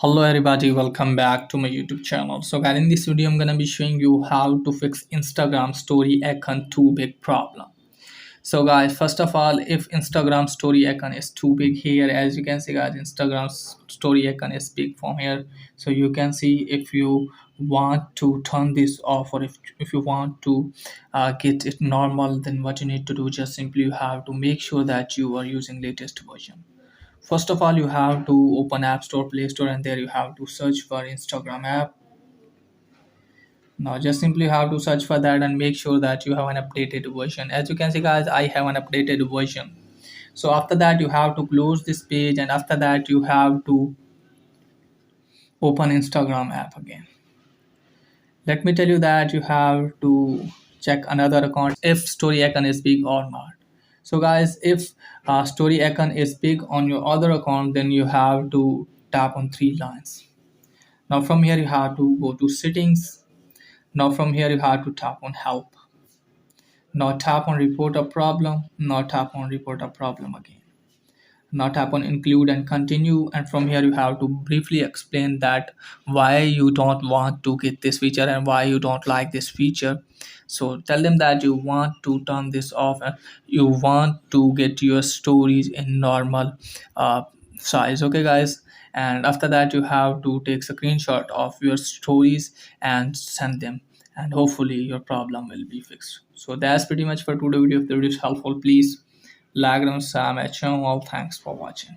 Hello everybody, welcome back to my YouTube channel. So guys, in this video I'm gonna be showing you how to fix Instagram story icon too big problem. So guys, first of all, if Instagram story icon is too big here, as you can see guys, Instagram story icon is big from here. So you can see if you want to turn this off, or if you want to get it normal, then what you need to do, just simply you have to make sure that you are using latest version. First of all, you have to open App Store, Play Store, and there you have to search for Instagram app. Now, just simply have to search for that and make sure that you have an updated version. As you can see, guys, I have an updated version. So after that, you have to close this page, and after that, you have to open Instagram app again. Let me tell you that you have to check another account if story icon is big or not. So guys, if story icon is big on your other account, then you have to tap on three lines. Now from here you have to go to settings. Now from here you have to tap on help. Now tap on report a problem. Now tap on report a problem again. Now tap on include and continue, and from here you have to briefly explain that why you don't want to get this feature and why you don't like this feature. So tell them that you want to turn this off and you want to get your stories in normal uh, size. Okay guys, and after that you have to take screenshot of your stories and send them, and hopefully your problem will be fixed. So that's pretty much for today's video. If the video is helpful, please like and subscribe my channel. Thanks for watching.